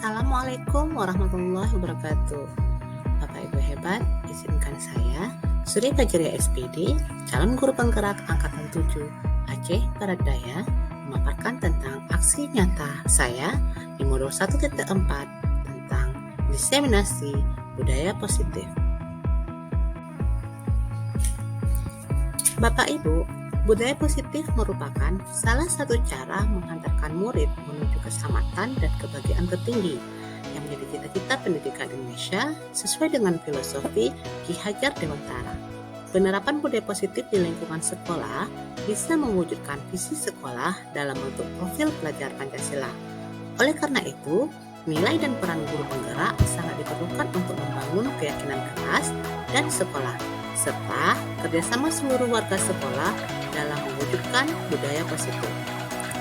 Assalamualaikum warahmatullahi wabarakatuh. Bapak Ibu hebat, izinkan saya, Suri Fajaria SPD, calon guru penggerak Angkatan 7 Aceh Barat Daya, memaparkan tentang aksi nyata saya di modul 1.4 tentang diseminasi budaya positif. Bapak Ibu, budaya positif merupakan salah satu cara menghantarkan murid menuju keselamatan dan kebahagiaan tertinggi yang menjadi cita-cita pendidikan Indonesia sesuai dengan filosofi Ki Hajar Dewantara. Penerapan budaya positif di lingkungan sekolah bisa mewujudkan visi sekolah dalam bentuk profil pelajar Pancasila. Oleh karena itu, nilai dan peran guru penggerak sangat diperlukan untuk membangun keyakinan kelas dan sekolah, serta kerjasama seluruh warga sekolah dalam mewujudkan budaya positif.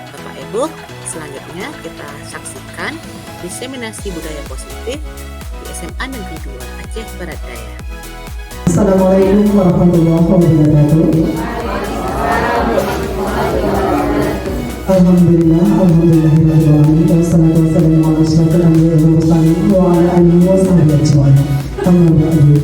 Bapak Ibu, selanjutnya kita saksikan diseminasi budaya positif di SMA Negeri 2 Aceh Barat Daya. Assalamualaikum warahmatullahi wabarakatuh. Alhamdulillahirrahmanirrahim. Wassalatu wassalamu ala asyrofil anbiya'i wal mursalin wa ala alihi wa sahbihi ajma'in. Amma ba'du.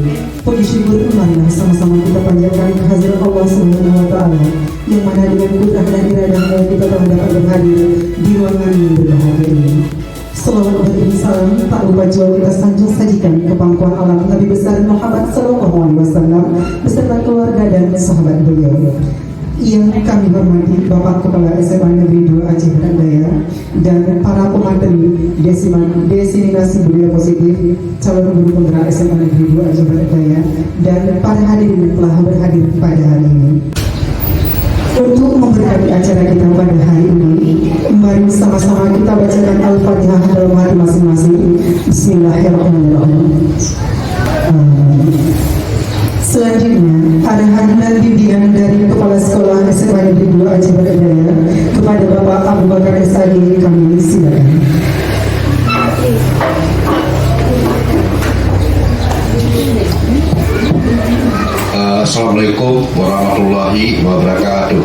Puji syukur marilah sama-sama kita panjatkan kehadiran Allah Subhanahu wa taala yang mana dengan kudrah dan iradahnya kita telah dapat berhadir di ruangan yang berbahagia ini. Salawat dan salam tak lupa juga kita sanjung sajikan ke pangkuan alam Nabi besar Muhammad Sallallahu Alaihi Wasallam beserta keluarga dan sahabat beliau. Yang kami hormati Bapak Kepala SMA Negeri 2 Aceh Barat Daya dan para pemateri diseminasi budaya positif calon guru penggerak SMA Negeri 2 Aceh Barat Daya dan para hadirin yang telah berhadir pada hari ini. Untuk memberkati acara kita pada hari ini, mari sama-sama kita bacakan Al-Fatihah dalam hati masing-masing. Bismillahirrahmanirrahim. Selanjutnya, ada hadiran bimbingan dari Kepala Sekolah SMA Negeri 2 Aceh Barat Daya kepada Bapak Abu Bakar SAD, kami silakan. Assalamualaikum warahmatullahi wabarakatuh.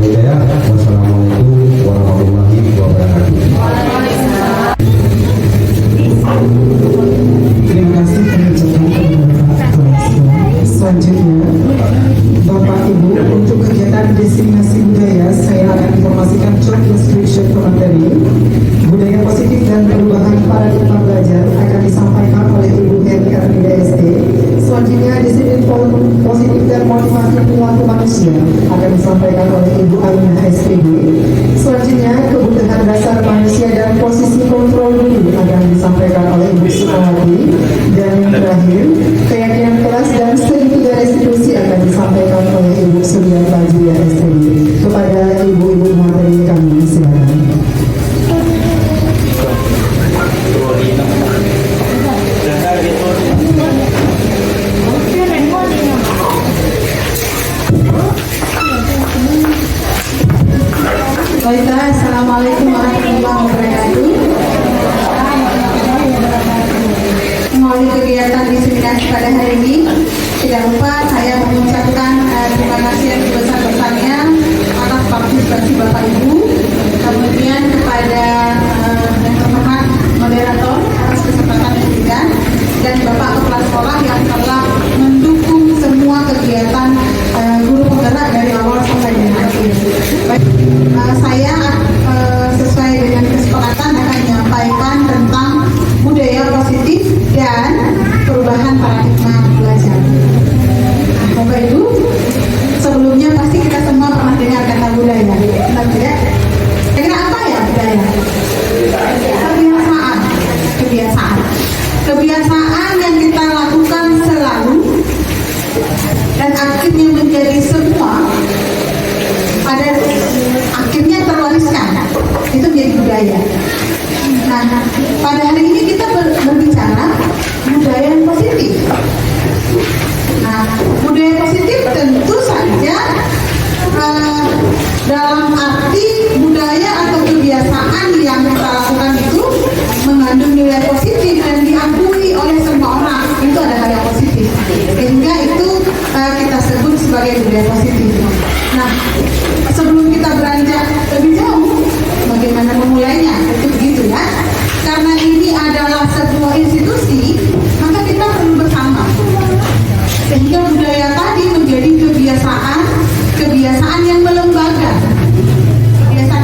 Dengan kegiatan destinasi budaya, saya akan informasikan job description materi. Budaya positif dan perubahan paradigma belajar akan disampaikan oleh Ibu Heri Armida SD. Selanjutnya disiplin positif dan motivasi perilaku manusia akan disampaikan oleh Ibu Ainah SPD. Selanjutnya kebutuhan dasar manusia dan posisi kontrol diri akan disampaikan oleh Ibu Sukawati. Dan yang terakhir, keyakinan kelas dan segitiga restitusi akan disampaikan oleh Ibu Surya Fajria SPD. Kepada ibu-ibu materi kami, silakan. Baiklah, Assalamualaikum warahmatullahi wabarakatuh. Melalui kegiatan diseminasi pada hari ini, tidak lupa saya mengucapkan terima kasih yang sebesar-besarnya atas partisipasi Bapak Ibu, kemudian kepada yang terhormat moderator atas kesempatan yang diberikan, dan Bapak Kepala Sekolah yang telah mendukung semua kegiatan guru penggerak dari awal sampai dengan akhir. Saya sesuai dengan kesepakatan akan menyampaikan tentang budaya positif dan perubahan paradigma belajar. Bapak Ibu, sebelumnya pasti kita semua pernah dengar kata budaya, benar tidak? Kira apa ya budaya? Kebiasaan yang kita lakukan selalu dan akhirnya menjadi semua, pada akhirnya terwariskan, itu menjadi budaya. Nah, pada hari ini kita berbicara budaya yang positif. Nah, budaya positif tentu saja dalam arti budaya atau kebiasaan yang kita lakukan itu mengandung nilai positif dan diakui oleh semua orang, itu ada hal yang positif, sehingga itu kita sebut sebagai budaya positif. Nah, sebelum kita beranjak lebih jauh, bagaimana memulainya? Itu begitu ya. Karena ini adalah sebuah institusi, maka kita perlu bersama. Sehingga budaya tadi menjadi kebiasaan yang melembaga.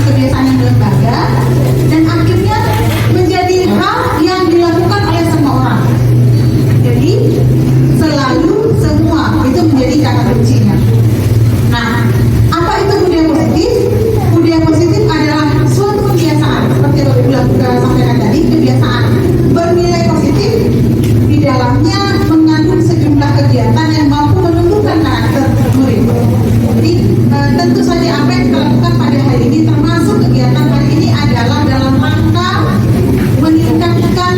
Kebiasaan yang melembaga, dan akhirnya menjadi hal yang dilakukan oleh semua orang. Jadi, selalu semua itu menjadi kata kuncinya. Nah, apa itu budaya positif? Budaya positif adalah suatu kebiasaan, seperti yang Bapak sampaikan tadi, kebiasaan bernilai positif, di dalamnya mengandung sejumlah kegiatan yang mampu menumbuhkan karakter murid. Jadi tentu saja apa yang kita lakukan pada hari ini, termasuk kegiatan hari ini, adalah dalam rangka meningkatkan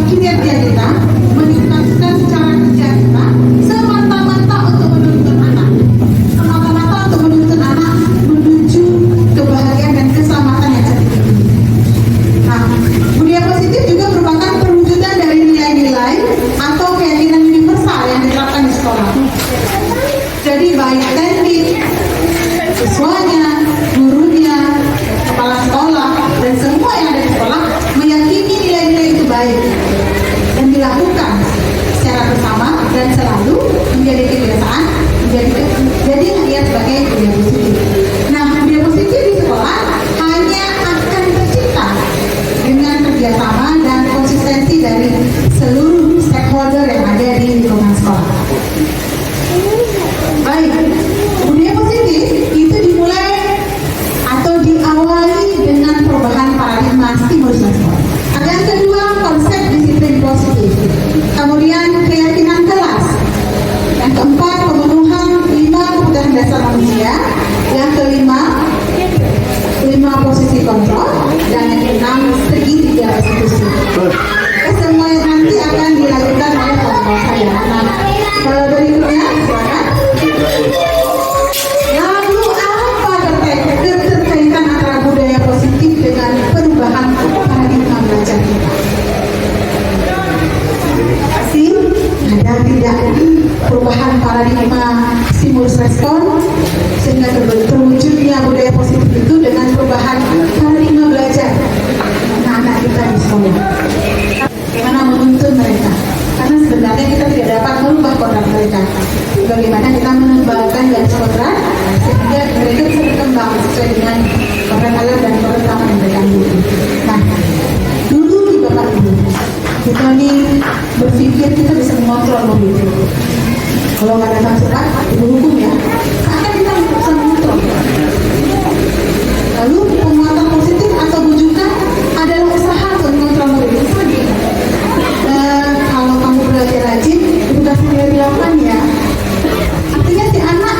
kinerja kita, meningkatkan secara kerja kita, semata-mata untuk menuntun anak, menuju kebahagiaan dan keselamatan yang tertinggi. Nah, budaya positif juga merupakan perwujudan dari nilai-nilai atau keyakinan universal yang diterapkan di sekolah. Jadi baik teknik, siswanya, gurunya, kepala sekolah, dan semua yang ada di sekolah meyakini nilai-nilai itu baik dan dilakukan secara bersama dan selalu menjadi kebiasaan, jadi dia sebagai budaya positif. Nah, budaya positif di sekolah hanya akan tercipta dengan kerjasama dan konsistensi dari seluruh stakeholder yang ada di lingkungan sekolah. Baik, budaya positif itu dimulai atau diawali dengan perubahan paradigma stimulus respon. Yang kedua, konsep disiplin positif. Kemudian keyakinan kelas. Yang keempat, pemenuhan 5 kebutuhan dasar manusia. Yang kelima, 5 posisi kontrol. Dan yang keenam, segitiga restitusi. Semua yang nanti akan dilakukan oleh kelompok saya. Nah, berikutnya silakan. Lalu apa keterkaitan antara budaya positif dengan perubahan paradigma belajar kita? Pasti ada tidak perubahan paradigma stimulus respon, sehingga terwujudnya budaya positif itu dengan perubahan paradigma belajar anak-anak kita di sekolah. Bagaimana menuntun mereka? Karena sebenarnya kita tidak dapat merubah kodrat mereka. Bagaimana kita mengembangkan garis kodrat kita nih berpikir kita bisa mengontrol mobil. Kalau nggak datang cepat, itu hukum ya. Akan kita bisa mengontrol. Lalu penguatan positif atau bujukan adalah usaha untuk mengontrol mobil. Kalau kamu belajar rajin, tugas yang dilakukan ya. Artinya si anak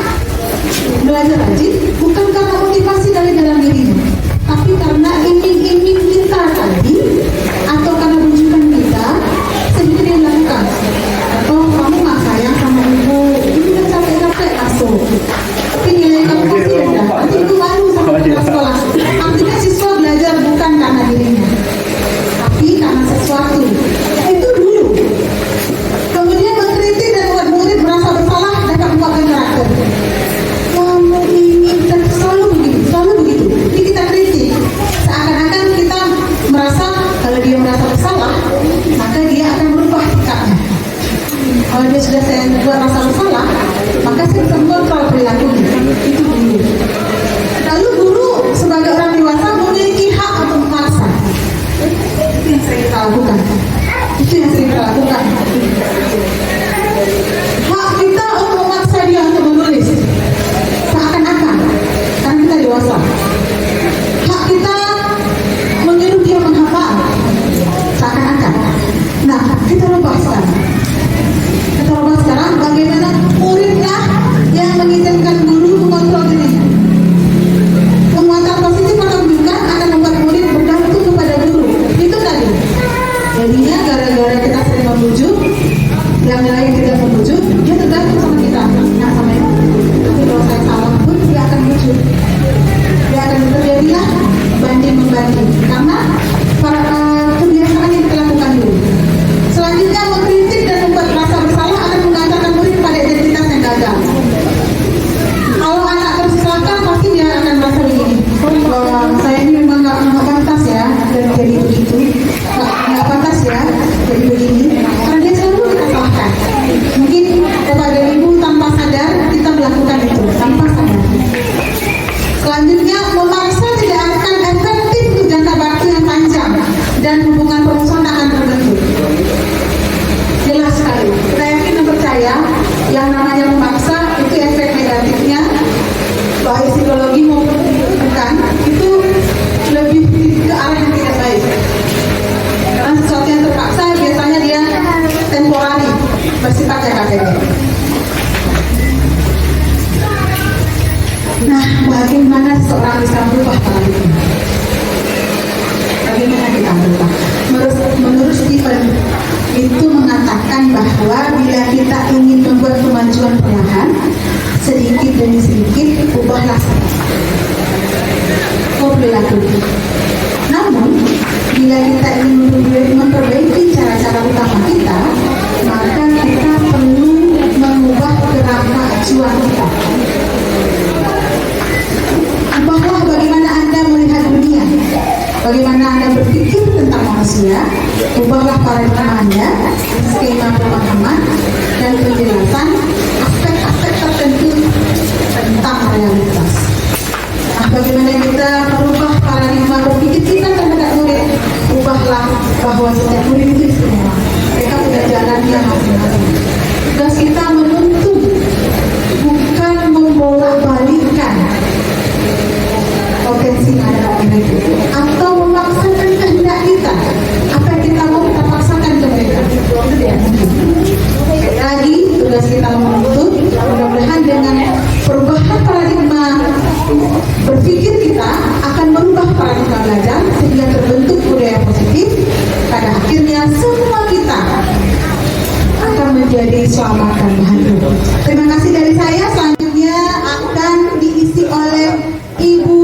belajar rajin bukan karena motivasi dari dalam dirinya, tapi karena iming-iming kita tadi atau karena bujukan kita sehingga dia lakukan. Oh, kamu nggak sayang sama ibu, ibu udah capek-capek masuk, tapi nilai kamu pasti rendah, nanti ibu malu sama kita sekolah. Artinya siswa belajar bukan karena dirinya, tapi karena sesuatu. Itu dulu. Kemudian mengkritik dan membuat murid merasa bersalah dapat membuatkan karakter. Kamu ini dan selalu begitu. Jadi kita kritik, seakan-akan kita merasa kalau dia merasa bersalah, maka dia akan merubah sikapnya. Kalau dia sudah saya buat rasa bersalah, maka saya bisa mengontrol perilakunya. Itu dulu. Lalu guru sebagai orang dewasa memiliki hak untuk memaksa. Itu yang sering kita lakukan. Hak kita untuk memaksa dia untuk menulis, seakan-akan karena kita dewasa. Hak kita menyuruh dia menghafal, seakan-akan. Nah, kita rubah sekarang bagaimana muridlah yang mengizinkan guru mengontrol dirinya. Penguatan positif atau bukan akan membuat murid bergantung kepada guru. Itu tadi. Jadinya gara-gara kita sering membujuk, yang lain tidak membujuk, dia tergantung sama kita. Nah, sama itu. Tapi kalau saya salah pun dia akan bujuk. Dia akan terjadilah banding-membanding. Karena kebiasaan yang kita lakukan dulu. Selanjutnya mengkritik dan membuat rasa bersalah akan mengantarkan murid pada identitas yang gagal. Kalau anak tersilakan pasti dia akan merasa begini. Saya ini memang nggak pantas ya dan jadi begitu. Nggak pantas ya jadi begini. Karena dia selalu kita salahkan. Mungkin kepada ibu tanpa sadar kita melakukan itu tanpa sadar. Selanjutnya memaksa tidak akan efektif untuk jangka waktu yang panjang dan hubungan perusahaan akan terbentuk. Jelas sekali. Kita yakin dan percaya yang namanya memaksa itu efek negatifnya baik psikologi maupun bukan itu lebih ke arah yang tidak baik. Karena sesuatu yang terpaksa biasanya dia temporari, bersifat jangka pendek. Nah, bagaimana seorang bisa berubah paradigma? Bagaimana kita berubah? Menurut Stephen itu mengatakan bahwa bila kita ingin membuat kemajuan perlahan, sedikit demi sedikit, ubahlah perilaku. Namun, bila kita ingin memperbaiki cara-cara utama kita, maka kita perlu mengubah gerak acuan kita. Ubahlah bagaimana Anda melihat dunia, bagaimana Anda berpikir tentang manusia, ubahlah paradigma Anda, skema pemahaman, dan penjelasan aspek-aspek tertentu tentang realitas. Nah, bagaimana kita merubah paradigma berpikir kita terhadap murid? Ubahlah bahwa setiap murid itu istimewa. Mereka punya jalannya masing-masing. Tugas kita menuntun, bukan membolak-balikkan potensi yang ada dalam mereka, atau memaksakan kehendak kita. Apa yang kita mau kita paksakan ke mereka. Itu tidak mungkin. Sekali lagi, tugas kita menuntun. Mudah-mudahan dengan perubahan paradigma berpikir kita akan merubah paradigma belajar sehingga terbentuk budaya positif. Pada akhirnya semua kita akan menjadi selamat dan bahagia. Terima kasih dari saya. Selanjutnya akan diisi oleh Ibu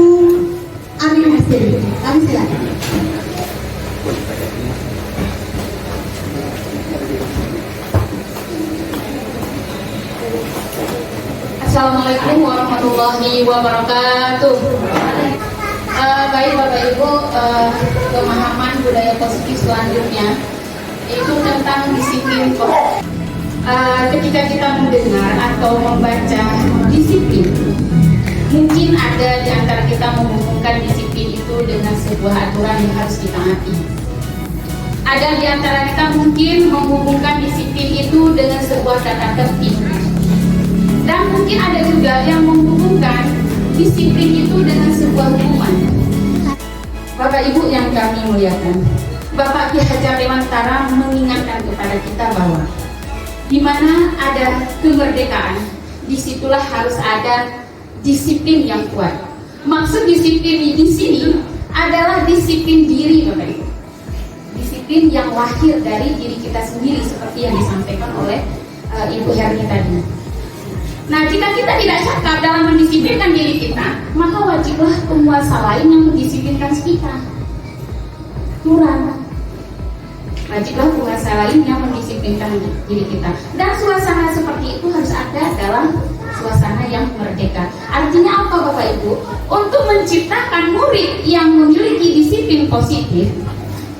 Amin Hasiri. Kami silakan. Assalamualaikum warahmatullahi wabarakatuh. Baik Bapak Ibu, pemahaman budaya positif selanjutnya itu tentang disiplin. Ketika kita mendengar atau membaca disiplin, mungkin ada di antara kita menghubungkan disiplin itu dengan sebuah aturan yang harus ditaati. Ada di antara kita mungkin menghubungkan disiplin itu dengan sebuah tata tertib. Dan mungkin ada juga yang menghubungkan disiplin itu dengan sebuah hukuman. Bapak Ibu yang kami muliakan, Bapak Ki Hajar Dewantara mengingatkan kepada kita bahwa di mana ada kemerdekaan, disitulah harus ada disiplin yang kuat. Maksud disiplin di sini adalah disiplin diri, Bapak Ibu. Disiplin yang lahir dari diri kita sendiri seperti yang disampaikan oleh Ibu Herni tadi. Nah, jika kita tidak cakap dalam mendisiplinkan diri kita, maka wajiblah penguasa lain yang mendisiplinkan kita. Kurang. Wajiblah penguasa lain yang mendisiplinkan diri kita. Dan suasana seperti itu harus ada dalam suasana yang merdeka. Artinya apa, Bapak Ibu? Untuk menciptakan murid yang memiliki disiplin positif,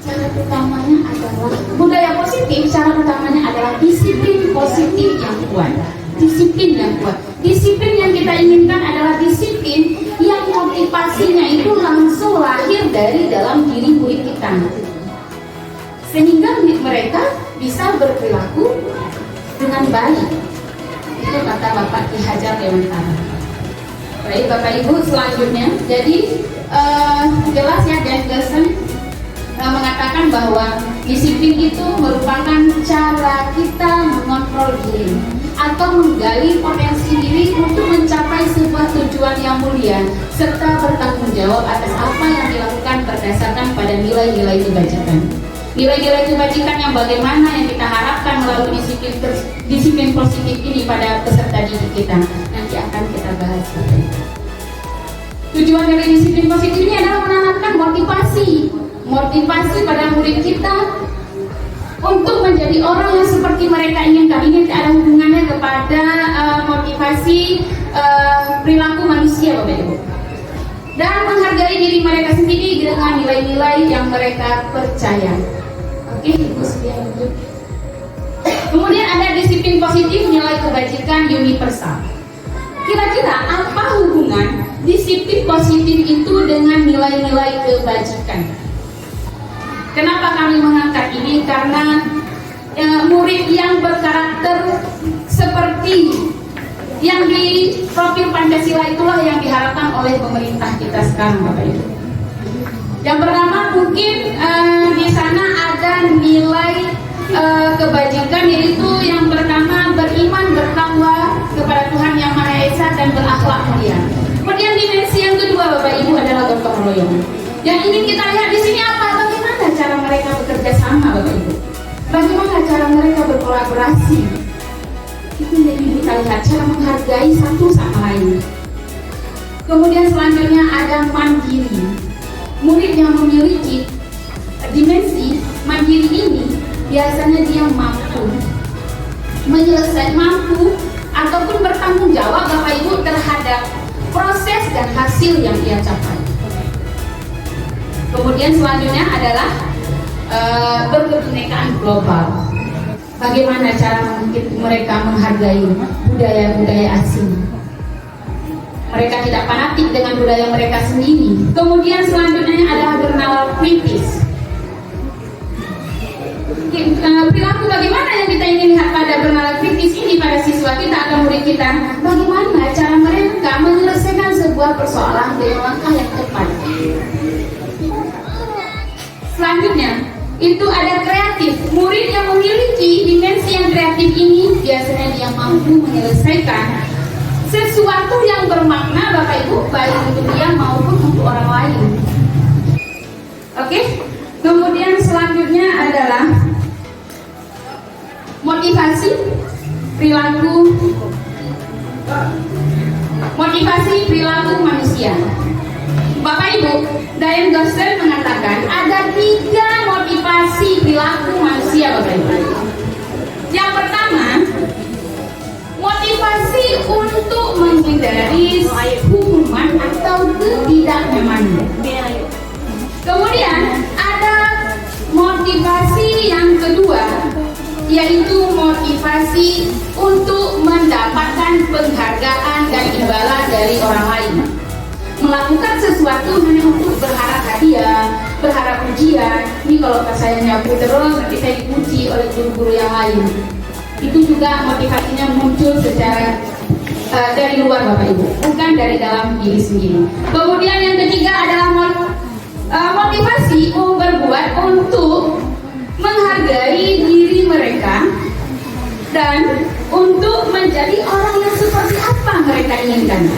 cara utamanya adalah budaya positif. Cara utamanya adalah disiplin positif yang kuat. Disiplin yang kuat. Disiplin yang kita inginkan adalah disiplin yang motivasinya itu langsung lahir dari dalam diri murid kita, sehingga mereka bisa berperilaku dengan baik. Itu kata Bapak Ki Hajar Dewantara. Baik Bapak Ibu, selanjutnya, jadi jelas ya, Dan Gerson mengatakan bahwa disiplin itu merupakan cara kita mengontrol diri atau menggali potensi diri untuk mencapai sebuah tujuan yang mulia serta bertanggung jawab atas apa yang dilakukan berdasarkan pada nilai-nilai kebajikan. Nilai-nilai kebajikan yang bagaimana yang kita harapkan melalui disiplin positif ini pada peserta didik kita, nanti akan kita bahas. Tujuan dari disiplin positif ini adalah menanamkan motivasi pada murid kita untuk menjadi orang yang seperti mereka inginkan. Ini ada hubungannya kepada motivasi perilaku manusia, Bapak Ibu, dan menghargai diri mereka sendiri dengan nilai-nilai yang mereka percaya. Oke, Ibu sekalian. Kemudian ada disiplin positif, nilai kebajikan universal. Kira-kira apa hubungan disiplin positif itu dengan nilai-nilai kebajikan? Kenapa kami mengangkat ini? Karena murid yang berkarakter seperti yang di profil Pancasila itulah yang diharapkan oleh pemerintah kita sekarang, Bapak Ibu. Yang pertama mungkin di sana ada nilai kebajikan, yaitu yang pertama beriman, bertakwa kepada Tuhan Yang Maha Esa dan berakhlak mulia. Kemudian dimensi yang kedua, Bapak Ibu, adalah gotong royong. Yang ingin kita lihat di sini apa? Bagaimana cara mereka bekerja sama, Bapak Ibu? Bagaimana cara mereka berkolaborasi? Itu yang ingin kita lihat, cara menghargai satu sama lain. Kemudian selanjutnya ada mandiri. Murid yang memiliki dimensi mandiri ini biasanya dia mampu ataupun bertanggung jawab, Bapak Ibu, terhadap proses dan hasil yang dia capai. Kemudian selanjutnya adalah berkebinekaan global. Bagaimana cara mereka menghargai budaya-budaya asing. Mereka tidak fanatik dengan budaya mereka sendiri. Kemudian selanjutnya adalah bernalar kritis. Perilaku bagaimana yang kita ingin lihat pada bernalar kritis ini pada siswa kita atau murid kita? Bagaimana cara mereka menyelesaikan sebuah persoalan dengan langkah yang tepat. Selanjutnya itu ada kreatif. Murid yang memiliki dimensi yang kreatif ini biasanya dia mampu menyelesaikan sesuatu yang bermakna, Bapak Ibu, baik untuk dia maupun untuk orang lain. Oke. Kemudian selanjutnya adalah motivasi perilaku manusia. Bapak Ibu, Diane Gerson mengatakan ada 3 motivasi perilaku manusia, Bapak Ibu. Yang pertama, motivasi untuk menghindari hukuman atau ketidaknyamanan. Kemudian ada motivasi yang kedua, yaitu motivasi untuk mendapatkan penghargaan dan imbalan dari orang lain. Melakukan sesuatu hanya untuk berharap hadiah, berharap ujian. Ini kalau saya nyapu terus nanti saya dipuji oleh guru-guru yang lain. Itu juga motivasinya muncul secara dari luar Bapak Ibu, bukan dari dalam diri sendiri. Kemudian yang ketiga adalah motivasi berbuat untuk menghargai diri mereka dan untuk menjadi orang yang seperti apa mereka inginkan.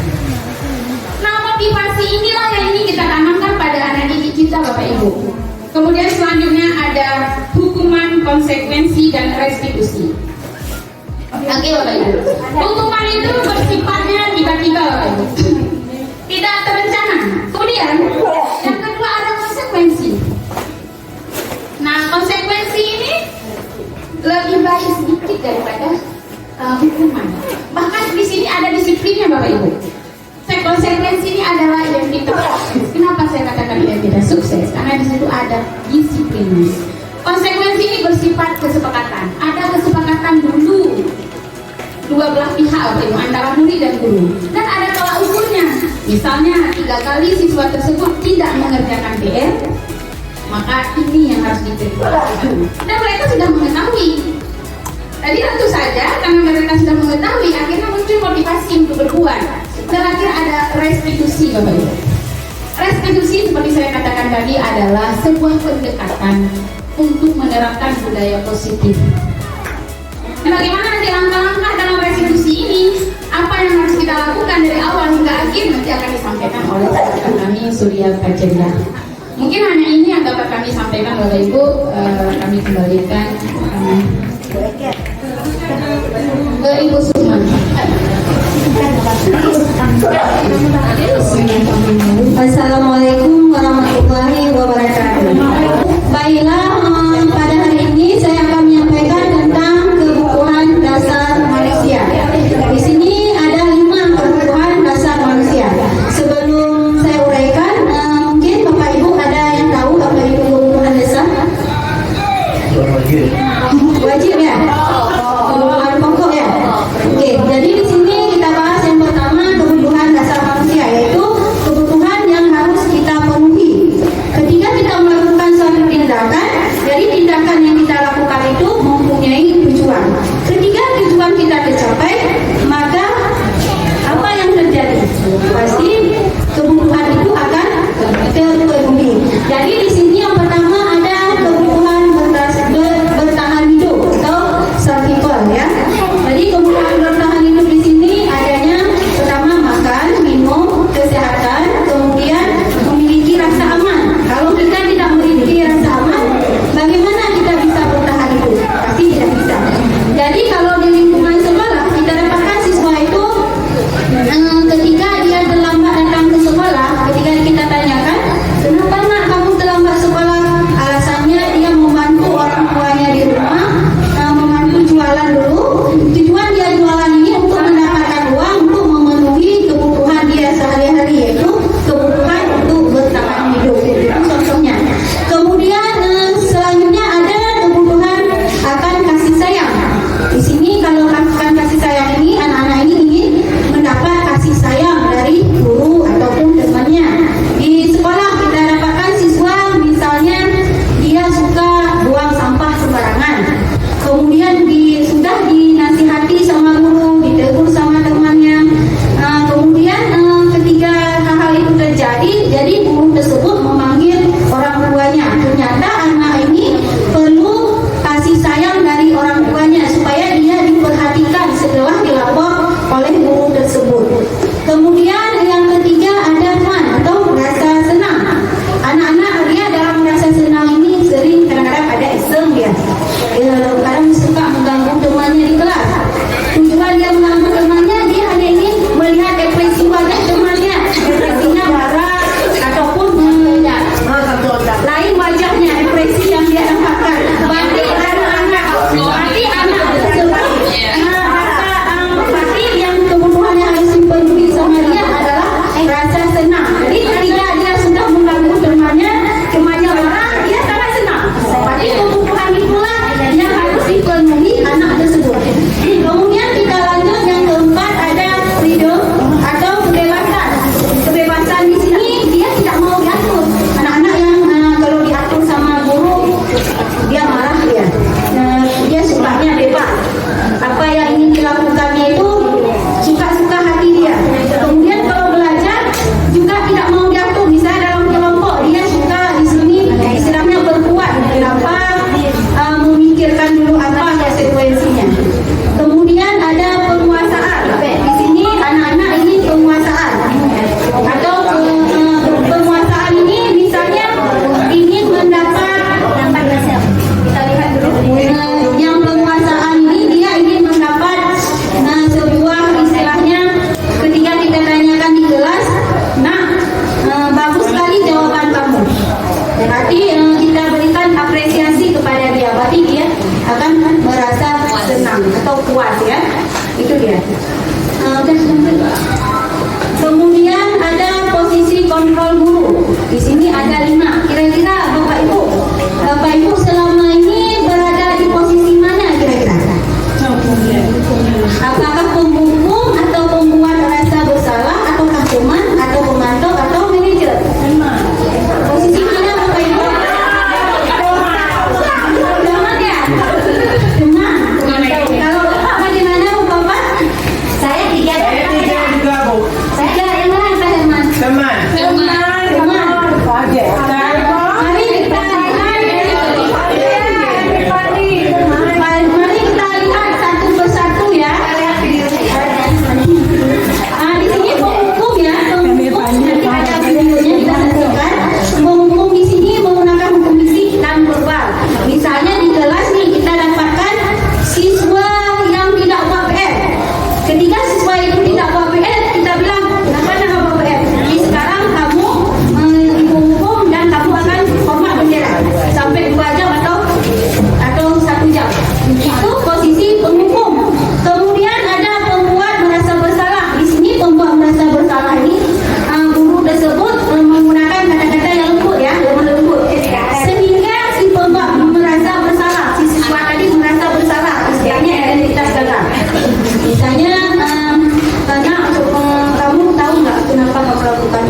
Nah, motivasi inilah yang ingin kita tanamkan pada anak didik kita Bapak Ibu. Kemudian selanjutnya ada hukuman, konsekuensi, dan restitusi. Oke Bapak Ibu, hukuman itu bersifatnya tiba-tiba Bapak Ibu, tidak terencana. Kemudian yang kedua ada konsekuensi. Nah, konsekuensi ini lebih baik sedikit daripada hukuman. Bahkan di sini ada disiplinnya Bapak Ibu. Konsekuensi ini adalah identitas. Kenapa saya katakan identitas sukses? Karena di situ ada disiplin. Konsekuensi ini bersifat kesepakatan. Ada kesepakatan dulu dua belah pihak Bapak Ibu, antara murid dan guru. Dan ada tolak ukurnya. Misalnya 3 kali siswa tersebut tidak mengerjakan PR, maka ini yang harus diterima. Dan mereka sudah mengetahui. Jadi tentu saja karena mereka sudah mengetahui, akhirnya muncul motivasi untuk berbuat. Terakhir ada restitusi Bapak Ibu. Restitusi seperti saya katakan tadi adalah sebuah pendekatan untuk menerapkan budaya positif. Nah, bagaimana nanti langkah-langkah dalam restitusi ini? Apa yang harus kita lakukan dari awal hingga akhir nanti akan disampaikan oleh rekan kami Surya Kajenda. Mungkin hanya ini yang dapat kami sampaikan Bapak Ibu. Kami kembalikan ke Ibu Sukma. Assalamualaikum warahmatullahi wabarakatuh. Baiklah, pada hari ini saya akan menyampaikan tentang kebutuhan dasar manusia. Di sini ada 5 kebutuhan dasar manusia. Sebelum saya uraikan, mungkin Bapak Ibu ada yang tahu apa itu kebutuhan dasar? Wajib ya? Kebutuhan pokok ya? Oke, jadi di sini kita bahas yang pertama kebutuhan dasar manusia, yaitu kebutuhan yang harus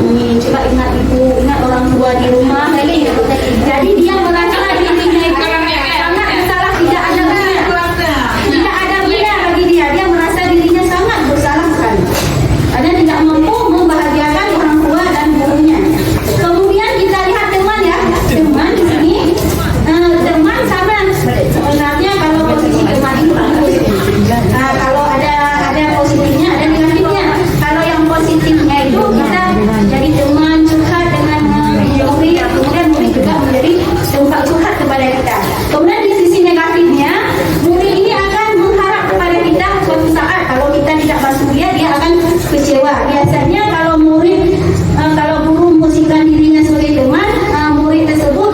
ini, coba ingat ibu, ingat orang tua di rumah, kayak gitu. Jadi dia merasa dirinya itu sangat bersalah, tidak ada benar bagi dia. Dia merasa dirinya sangat bersalah sekali. Ada tidak mampu membahagiakan orang tua dan gurunya. Kemudian kita lihat teman ya, teman di sini, teman sama sebenarnya kalau posisi teman itu bagus. Kalau ada positifnya, ada negatifnya. Kalau yang positifnya itu kita jadi teman curhat dengan murid, kemudian murid juga menjadi tempat curhat kepada kita. Kemudian di sisi negatifnya, murid ini akan mengharap kepada kita suatu saat kalau kita tidak masuk dia akan kecewa. Biasanya kalau murid, kalau guru memposisikan dirinya sebagai teman, murid tersebut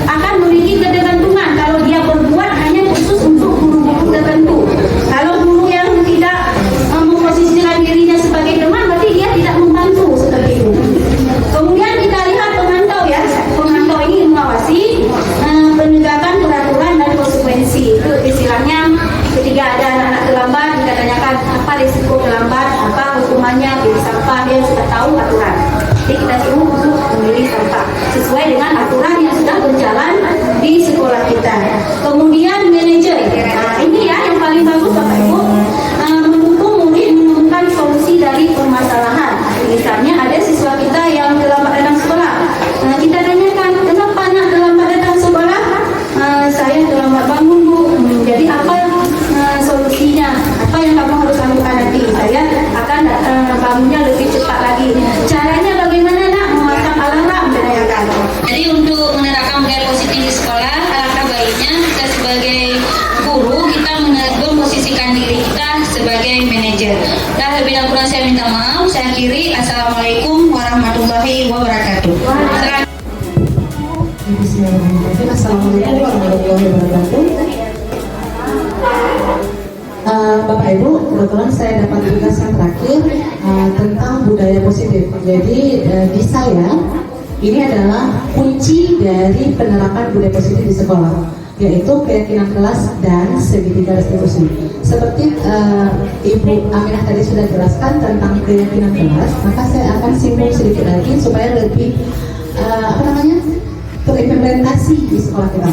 akan memiliki ketergantungan kalau dia berbuat hanya khusus untuk guru-guru tertentu. Kalau guru yang tidak memposisikan dirinya sebagai teman, berarti dia tidak membantu seperti itu. Kemudian kita lihat pemantau ya, pemantau ini mengawasi penegakan peraturan dan konsekuensi. Itu istilahnya ketika ada anak-anak terlambat, kita tanyakan apa risiko terlambat, apa hukumannya, pilih sampah, dia sudah tahu aturan. Jadi kita suruh untuk memilih sampah sesuai dengan aturan yang sudah berjalan di sekolah kita. Kemudian manajer, ini ya yang paling bagus Bapak Ibu, mendukung murid menemukan solusi dari permasalahan. Misalnya ada siswa kita yang terlambat datang sekolah, kita tanyakan kenapa nak terlambat datang sekolah? Saya terlambat bangun Bu. Jadi apa solusinya? Apa yang kamu harus lakukan nanti? Saya akan bangunnya lebih cepat lagi. Caranya bagaimana nak? Memasang alarm, tanyakan. Jadi untuk menerapkan budaya positif di sekolah, alangkah baiknya kita sebagai guru kita memposisikan diri kita sebagai manajer. Dan lebih dan kurang saya minta maaf. Saya akhiri. Assalamualaikum warahmatullahi wabarakatuh. Bismillahirrahmanirrahim. Assalamualaikum warahmatullahi wabarakatuh. Bapak Ibu, kebetulan saya dapat tugas yang terakhir tentang budaya positif. Jadi di saya ini adalah kunci dari penerapan budaya positif di sekolah, yaitu keyakinan kelas dan segitiga restitusi. Seperti Ibu Aminah tadi sudah jelaskan tentang keyakinan kelas, maka saya akan singgung sedikit lagi supaya lebih terimplementasi di sekolah kita.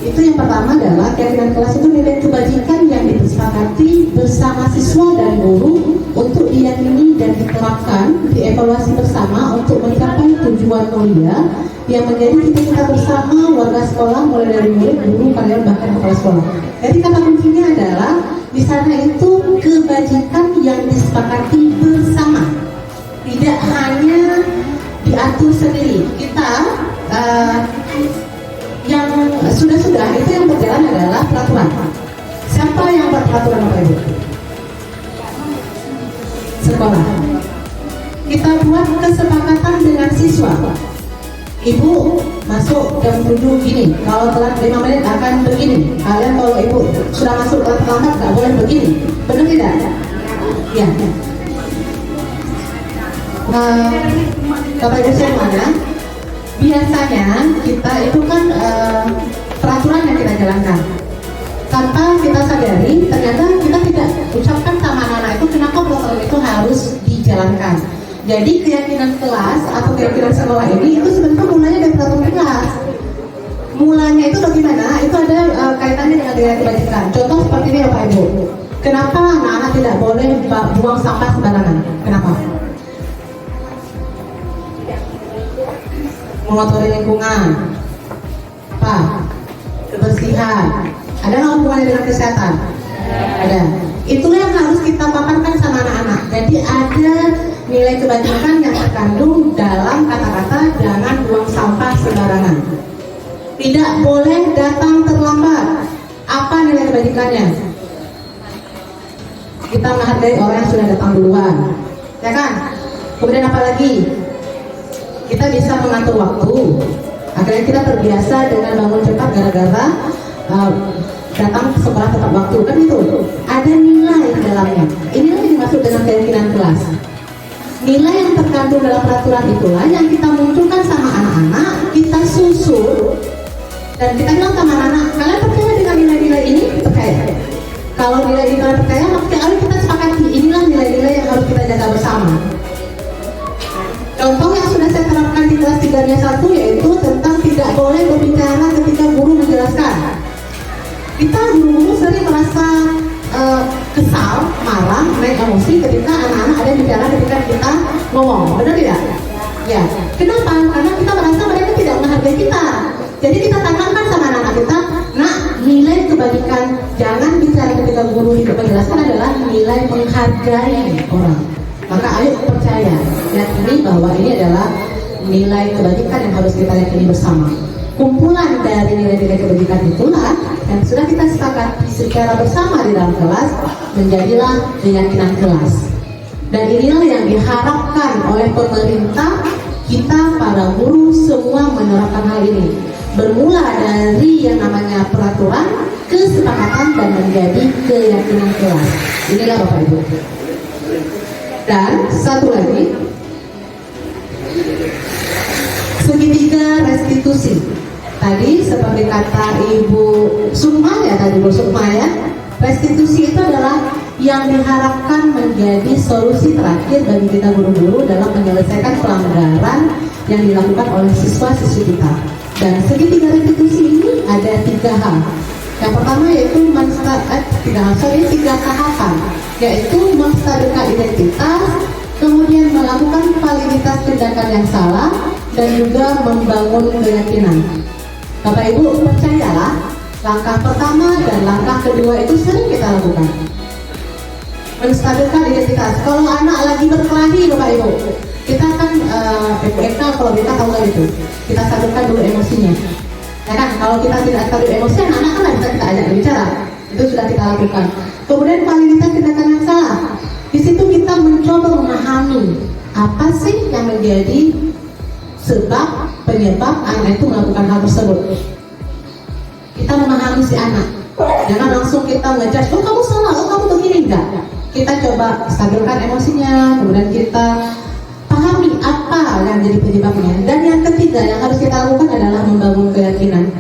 Itu yang pertama adalah keyakinan kelas itu nilai kebajikan yang disepakati bersama siswa dan guru untuk diyakini dan diterapkan, dievaluasi bersama untuk mencapai tujuan mulia yang menjadi cita-cita bersama warga sekolah mulai dari murid, guru, karyawan bahkan kepala sekolah. Jadi kata kuncinya adalah di sana itu kebajikan yang disepakati bersama, tidak hanya diatur sendiri. Kita yang sudah itu yang berjalan adalah peraturan. Siapa yang buat peraturan Bapak Ibu? Sekolah. Kita buat kesepakatan dengan siswa. Ibu masuk jam 7 gini, kalau telat 5 menit akan begini. Kalian kalau ibu sudah masuk terlambat nggak boleh begini. Benar tidak? Ya. Bapak Ibu semuanya, biasanya kita itu kan peraturan yang kita jalankan tanpa kita sadari, ternyata kita tidak ucapkan sama anak-anak itu kenapa peraturan itu harus dijalankan. Jadi keyakinan kelas atau keyakinan sekolah ini itu sebenarnya mulanya dari peraturan kelas. Mulanya itu bagaimana? Itu ada kaitannya dengan nilai kebajikan. Contoh seperti ini Bapak Ibu. Kenapa anak-anak tidak boleh buang sampah sembarangan? Kenapa? Mengotori lingkungan, apa? Kebersihan. Ada nggak hubungannya dengan kesehatan? Ada. Itulah yang harus kita paparkan sama anak-anak. Jadi ada nilai kebajikan yang terkandung dalam kata-kata jangan buang sampah sembarangan. Tidak boleh datang terlambat. Apa nilai kebajikannya? Kita menghargai orang yang sudah datang duluan, ya kan? Kemudian apa lagi? Kita bisa mengatur waktu. Akhirnya kita terbiasa dengan bangun cepat gara-gara datang sekolah tepat waktu, kan itu. Ada nilai di dalamnya. Inilah yang dimaksud dengan keyakinan kelas. Nilai yang terkandung dalam peraturan itulah yang kita munculkan sama anak-anak, kita susun dan kita bilang sama anak-anak, kalian percaya dengan nilai-nilai ini? Percaya. Kalau nilai-nilai percaya, maka kita sepakati inilah nilai-nilai yang harus kita jaga bersama. Contoh yang sudah saya terapkan di kelas 3-nya 1 yaitu tentang tidak boleh berbicara ketika guru menjelaskan. Kita guru-guru sering merasa kesal, marah, naik emosi ketika anak-anak ada bicara ketika kita ngomong, benar tidak? Ya, kenapa? Karena kita merasa mereka tidak menghargai kita. Jadi kita tanamkan sama anak-anak kita, nah nilai kebajikan jangan bicara ketika guru tidak menjelaskan adalah nilai menghargai orang. Maka ayo percaya, yakini bahwa ini adalah nilai kebajikan yang harus kita yakini bersama. Kumpulan dari nilai-nilai kebajikan itulah yang sudah kita sepakati secara bersama di dalam kelas menjadilah keyakinan kelas. Dan inilah yang diharapkan oleh pemerintah, kita para guru semua menerapkan hal ini. Bermula dari yang namanya peraturan, kesepakatan dan menjadi keyakinan kelas. Inilah Bapak Ibu. Dan satu lagi, segitiga restitusi. Tadi seperti kata Ibu Sukma ya, restitusi itu adalah yang diharapkan menjadi solusi terakhir bagi kita guru-guru dalam menyelesaikan pelanggaran yang dilakukan oleh siswa-siswi kita. Dan segitiga restitusi ini ada 3 hal. Yang pertama yaitu tiga tahapan, yaitu menstabilkan identitas, kemudian melakukan validitas tindakan yang salah, dan juga membangun keyakinan. Bapak Ibu percayalah, langkah pertama dan langkah kedua itu sering kita lakukan. Menstabilkan identitas. Kalau anak lagi berkelahi Bapak Ibu, kita kan kalau kita tahu nggak gitu, kita stabilkan dulu emosinya. Ya kan, kalau kita tidak stabil emosi, anak-anak kan bisa kita ajak berbicara. Itu sudah kita lakukan. Kemudian validitas tindakan yang salah. Di situ kita mencoba memahami apa sih yang menjadi sebab penyebab anak itu melakukan hal tersebut. Kita memahami si anak. Jangan langsung kita ngejudge, oh kamu salah, oh kamu begini, enggak. Kita coba stabilkan emosinya, kemudian kita pahami apa yang jadi penyebabnya. Dan yang ketiga yang harus kita lakukan adalah membangun keyakinan.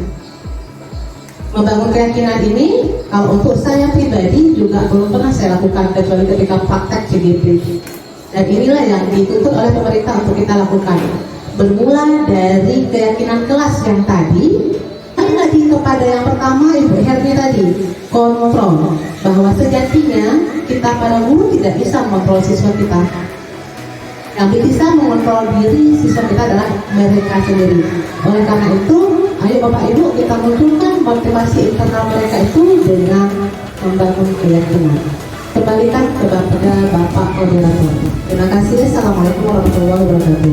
Membangun keyakinan ini, kalau untuk saya pribadi juga belum pernah saya lakukan kecuali ketika praktek CGP. Dan inilah yang dituntut oleh pemerintah untuk kita lakukan. Bermula dari keyakinan kelas yang tadi, kepada yang pertama Ibu Herni tadi, kontrol, bahwa sejatinya kita para guru tidak bisa mengontrol siswa kita. Yang bisa mengontrol diri siswa kita adalah mereka sendiri. Oleh karena itu, ayo Bapak Ibu kita munculkan motivasi internal mereka itu dengan membangun keyakinan. Kembalikan kepada Bapak Moderator. Terima kasih. Assalamualaikum warahmatullahi wabarakatuh.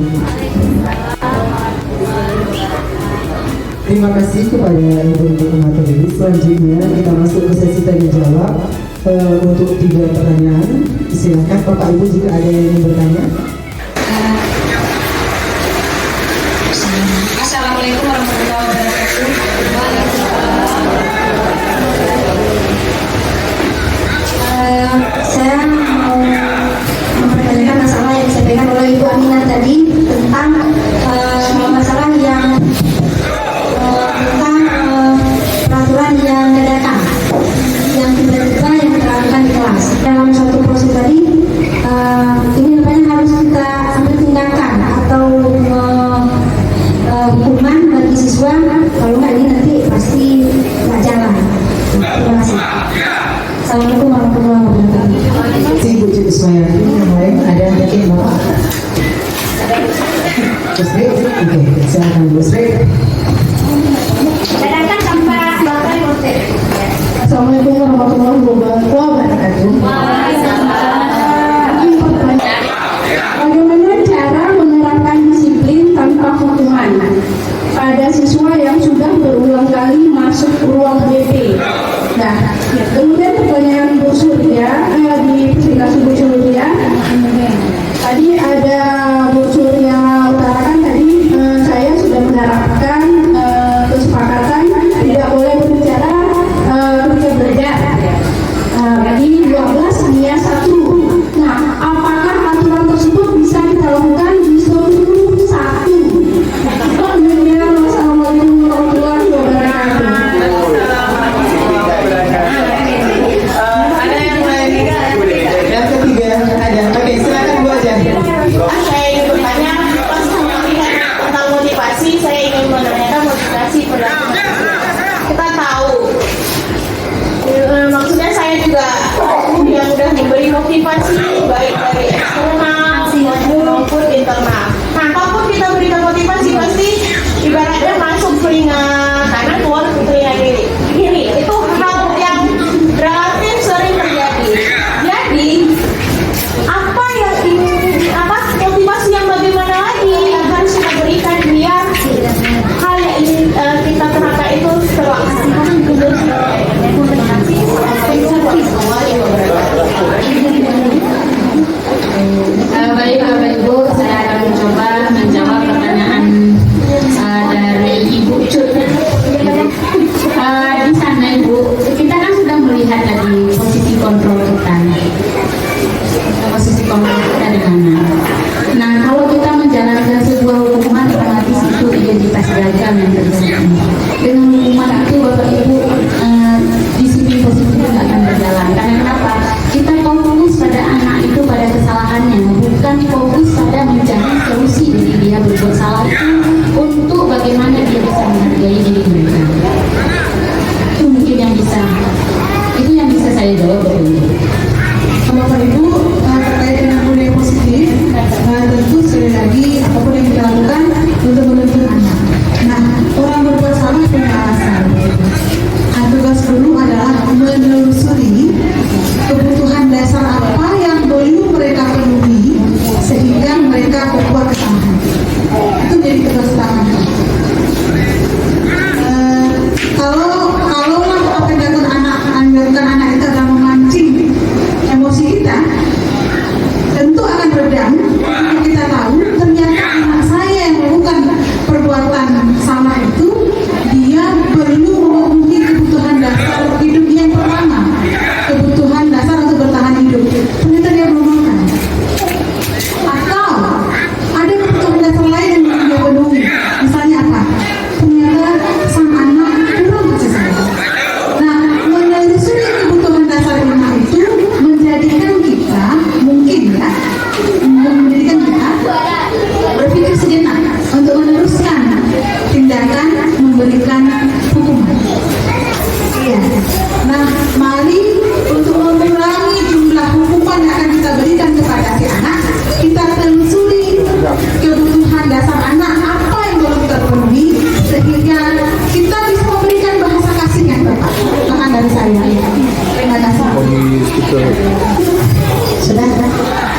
Terima kasih kepada Ibu materi. Selanjutnya kita masuk ke sesi tanya jawab untuk 3 pertanyaan. Silakan Bapak Ibu jika ada yang ingin bertanya. Assalamualaikum warahmatullahi wabarakatuh. Saya mau mempertanyakan masalah yang disampaikan oleh Ibu Aminah tadi tentang masalah yang peraturan yang dadakan, yang tiba-tiba yang diterapkan di kelas. Dalam satu proses tadi, ini namanya harus kita ambil tindakan atau hukuman bagi siswa. Kalau nggak ini nanti pasti nggak jalan. Terima kasih. Assalamualaikum warahmatullahi wabarakatuh. Si Ibu Cik Ismayati yang lain ada yang ingin Bapak? Oke, silakan Bu Sri. Assalamualaikum warahmatullahi wabarakatuh. Bagaimana cara menerapkan disiplin tanpa hukuman pada siswa yang sudah berulang kali masuk ruang BP? Nah, kemudian pertanyaan Bu Surya di presentasi Bu Surya. Tadi ada Bu Surya utarakan tadi saya sudah menerapkan kesepakatan tidak boleh berbicara ketika belajar. Tadi 12 dia motivasi baik dari eksternal maupun internal. Nah, apapun kita berikan motivasi pasti ibaratnya masuk telinga kanan keluar ke telinga kiri. Itu hal yang relatif sering terjadi. Jadi motivasi yang bagaimana lagi yang harus kita berikan biar hal yang ingin kita terapkan itu terlaksana. Baik Bapak Ibu, saya akan mencoba menjawab pertanyaan dari Ibu Cut. Di sana Ibu, kita kan sudah melihat tadi posisi kontrol kita. Posisi kontrol kita di mana? Nah, kalau kita menjalankan sebuah hukuman, otomatis itu identitas gagal yang terjadi. Dengan hukuman itu Bapak Ibu, disiplin positif itu tidak akan berjalan. Karena kenapa? Kita fokus pada anak itu pada kesalahannya, bukan fokus pada mencari solusi dari dia berbuat salah itu untuk bagaimana dia bisa menghargai diri mereka. Itu mungkin yang bisa saya jawab Bapak Ibu. Bapak Ibu, terkait dengan budaya positif, tentu sekali lagi apapun yang kita lakukan untuk menuntut anak. Nah, orang berbuat salah punya alasan. Tugas guru adalah menelusuri kebutuhan dasar apa yang perlu mereka penuhi sehingga mereka berbuat kesalahan. Itu jadi tugas utama. Kalau apa yang dilakukan anak itu adalah memancing emosi kita, tentu akan redam. Kita tahu ternyata anak saya yang melakukan perbuatan salah itu dia perlu memenuhi kebutuhan dasar hidup yang pertama, kebutuhan dasar untuk bertahan hidup. Ternyata dia belum makan. Atau ada kebutuhan dasar lain yang belum dia penuhi. Misalnya apa? Ternyata sang anak kurang kasih sayang. Nah, menelusuri kebutuhan dasar anak itu menjadikan kita berpikir sejenak untuk meneruskan tindakan memberikan hukuman. Iya. Nah, mari untuk mengurangi jumlah hukuman yang akan kita berikan kepada si anak, kita telusuri kebutuhan dasar anak apa yang perlu kita penuhi sehingga kita bisa memberikan bahasa kasih yang tepat. Akan dari saya. Terima kasih. Sudah,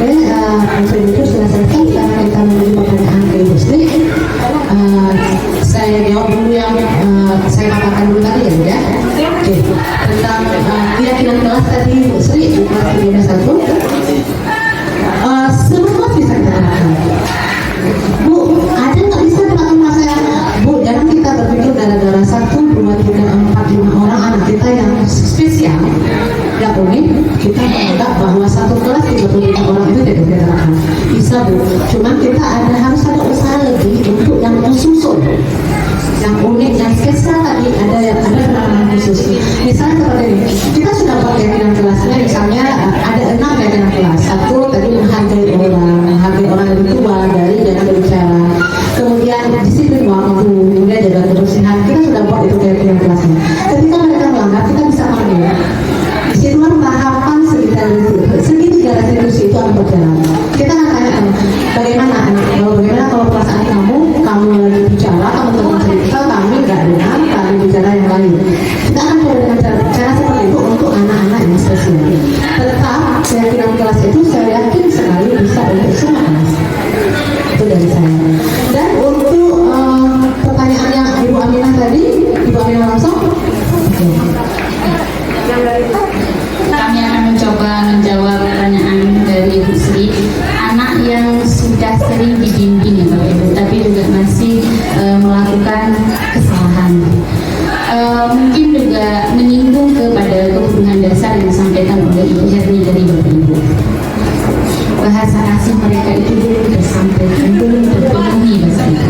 itu sudah selesai. Kita menuju pertanyaan ke Ibu Sri. Saya jawab dulu yang saya katakan dulu tadi ya, Oke. Tentang keyakinan kelas tadi Ibu Sri, kelas 31. Semua bisa kita lakukan. Bu, ada nggak bisa dilakukan masa Bu, jangan kita berpikir gara-gara 1, 2, 3, 4, 5 orang anak kita yang spesial, yang unik, kita menganggap bahwa satu kelas 35 orang itu tidak bisa dilakukan. Bisa Bu, cuman kita harus ada usaha lebih untuk yang susul, yang unik, yang spesial tadi ada penanganan khusus. Misalnya seperti ini, kita sudah buat keyakinan kelasnya, misalnya ada 6 keyakinan kelas. 1 tadi menghargai orang lebih tua, dari jangan berbicara, kemudian disiplin waktu, kemudian jaga kebersihan. Kita sudah buat itu keyakinan kelasnya. Ketika mereka melanggar, kita bisa panggil. Disitulah tahapan segitiga restitusi itu akan berjalan. Kita akan tanyakan bagaimana kalau perasaan kamu lagi bicara, kamu teman cerita, kami nggak dengar, kami bicara yang lain. Kita akan coba dengan cara seperti itu untuk anak-anak yang spesial. Tetap keyakinan kelas itu saya yakin sekali bisa untuk semua kelas. Itu dari saya. Dan untuk pertanyaan yang Ibu Aminah tadi, Ibu Aminah langsung. Kami akan mencoba menjawab pertanyaan dari Ibu Sri. Anak yang sudah sering dibimbing ya Bapak Ibu, tapi juga masih melakukan kesalahan. Mungkin juga menyinggung kepada kebutuhan dasar yang disampaikan oleh Ibu Herni dari Bapak Ibu. Bahasa kasih mereka itu belum tersampaikan, belum terpenuhi bahasa itu.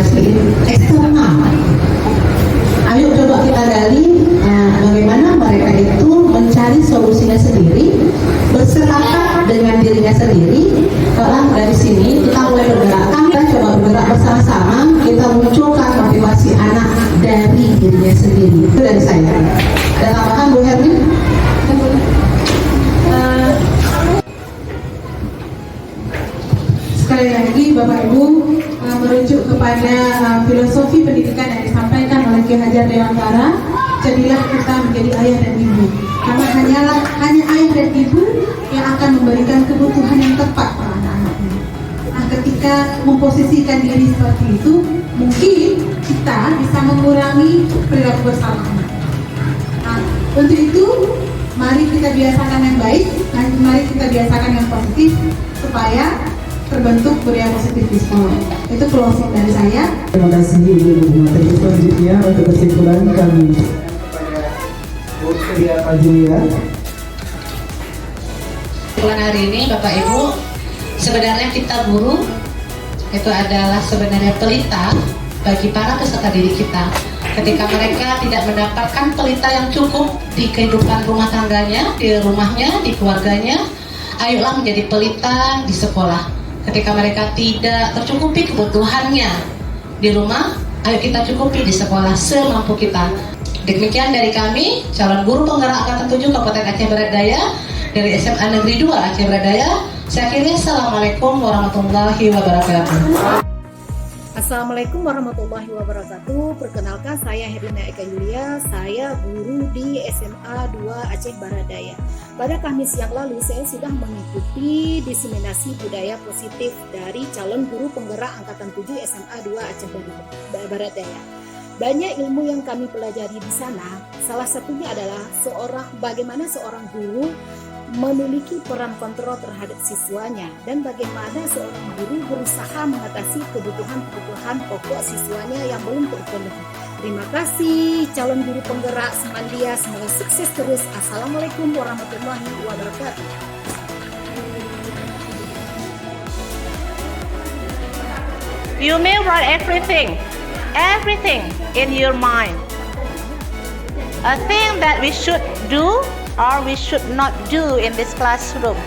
motivasi eksternal. Ayo coba kita gali bagaimana mereka itu mencari solusinya sendiri, bersepakat dengan dirinya sendiri. Kalau dari sini kita mulai bergerak, kita coba bergerak bersama-sama, kita munculkan motivasi anak dari dirinya sendiri. Itu dari saya. Ada tambahan Bu Hermi? Sekali lagi Bapak Ibu merujuk kepada filosofi pendidikan yang disampaikan oleh Ki Hajar Dewantara, jadilah kita menjadi ayah dan ibu, karena hanya ayah dan ibu yang akan memberikan kebutuhan yang tepat pada anak-anaknya. Nah, ketika memposisikan diri seperti itu, mungkin kita bisa mengurangi perilaku bersama anak. Nah, untuk itu mari kita biasakan yang baik, mari kita biasakan yang positif supaya terbentuk budaya positif di sekolah. Itu closing dari saya. Terima kasih Ibu. Materi selanjutnya untuk kesimpulan kami Bu Surya Fajilia. Kesimpulan hari ini Bapak Ibu, sebenarnya kita guru itu adalah sebenarnya pelita bagi para peserta didik kita. Ketika mereka tidak mendapatkan pelita yang cukup di kehidupan rumah tangganya, di rumahnya, di keluarganya, ayolah menjadi pelita di sekolah. Ketika mereka tidak tercukupi kebutuhannya di rumah, ayo kita cukupi di sekolah semampu kita. Demikian dari kami, calon guru penggerak angkatan 7 Kabupaten Aceh Barat Daya dari SMA Negeri 2 Aceh Barat Daya. Saya akhiri, Assalamualaikum warahmatullahi wabarakatuh. Assalamualaikum warahmatullahi wabarakatuh. Perkenalkan, saya Herlina Eka Yulia, saya guru di SMA 2 Aceh Barat Daya. Pada Kamis yang lalu saya sudah mengikuti diseminasi budaya positif dari calon guru penggerak angkatan 7 SMA 2 Aceh Barat Daya. Banyak ilmu yang kami pelajari di sana. Salah satunya adalah bagaimana seorang guru memiliki peran kontrol terhadap siswanya dan bagaimana seorang guru berusaha mengatasi kebutuhan pokok siswanya yang belum terpenuhi. Terima kasih calon guru penggerak Semandia, semoga sukses terus. Assalamualaikum warahmatullahi wabarakatuh. You may write everything in your mind. A thing that we should do or we should not do in this classroom.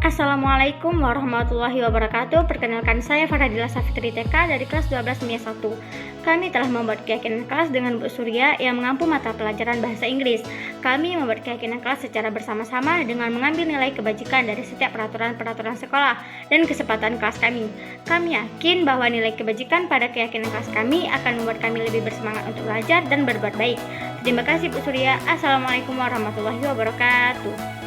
Assalamualaikum warahmatullahi wabarakatuh. Perkenalkan, saya Farhadila Safitri TK dari kelas 12 MIA 1. Kami telah membuat keyakinan kelas dengan Bu Surya yang mengampu mata pelajaran bahasa Inggris. Kami membuat keyakinan kelas secara bersama-sama dengan mengambil nilai kebajikan dari setiap peraturan-peraturan sekolah dan kesempatan kelas kami. Kami yakin bahwa nilai kebajikan pada keyakinan kelas kami akan membuat kami lebih bersemangat untuk belajar dan berbuat baik. Terima kasih Bu Surya. Assalamualaikum warahmatullahi wabarakatuh.